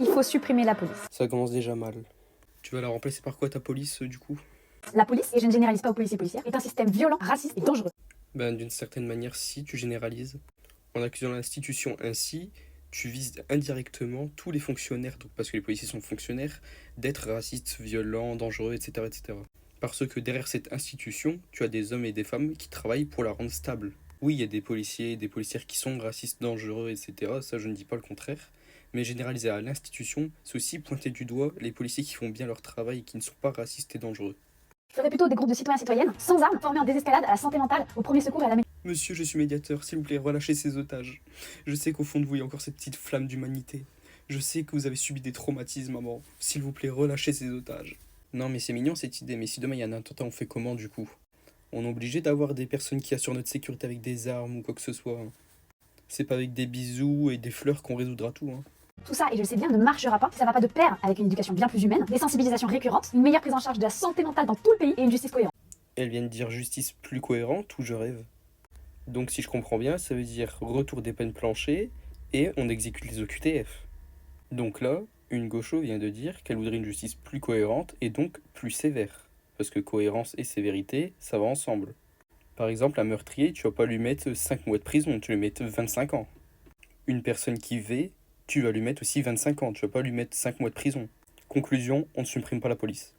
Il faut supprimer la police. Ça commence déjà mal. Tu vas la remplacer par quoi ta police du coup? La police, et je ne généralise pas aux policiers et policières, est un système violent, raciste et dangereux. Ben d'une certaine manière si tu généralises. En accusant l'institution ainsi, tu vises indirectement tous les fonctionnaires, donc parce que les policiers sont fonctionnaires, d'être racistes, violents, dangereux, etc., etc. Parce que derrière cette institution, tu as des hommes et des femmes qui travaillent pour la rendre stable. Oui, il y a des policiers et des policières qui sont racistes, dangereux, etc. Ça, je ne dis pas le contraire. Mais généraliser à l'institution, c'est aussi pointer du doigt les policiers qui font bien leur travail et qui ne sont pas racistes et dangereux. Je ferais plutôt des groupes de citoyens et citoyennes, sans armes, formés en désescalade, à la santé mentale, au premier secours et à la médecine. Monsieur, je suis médiateur, s'il vous plaît, relâchez ces otages. Je sais qu'au fond de vous, il y a encore cette petite flamme d'humanité. Je sais que vous avez subi des traumatismes, maman. S'il vous plaît, relâchez ces otages. Non, mais c'est mignon cette idée, mais si demain il y a un attentat, on fait comment du coup? On est obligé d'avoir des personnes qui assurent notre sécurité avec des armes ou quoi que ce soit, hein. C'est pas avec des bisous et des fleurs qu'on résoudra tout, hein. Tout ça, et je le sais bien, ne marchera pas si ça va pas de pair avec une éducation bien plus humaine, des sensibilisations récurrentes, une meilleure prise en charge de la santé mentale dans tout le pays et une justice cohérente. Elle vient de dire justice plus cohérente ou je rêve? Donc si je comprends bien, ça veut dire retour des peines planchées et on exécute les OQTF. Donc là, une gaucho vient de dire qu'elle voudrait une justice plus cohérente et donc plus sévère. Parce que cohérence et sévérité, ça va ensemble. Par exemple, un meurtrier, tu vas pas lui mettre 5 mois de prison, tu lui mets 25 ans. Une personne qui tu vas lui mettre aussi 25 ans, tu vas pas lui mettre 5 mois de prison. Conclusion, on ne supprime pas la police.